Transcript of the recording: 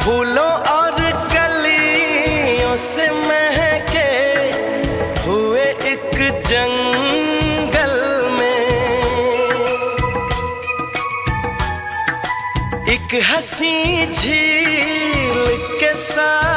फूलों और कलियों से महके हुए एक जंगल में एक हंसी झील के साथ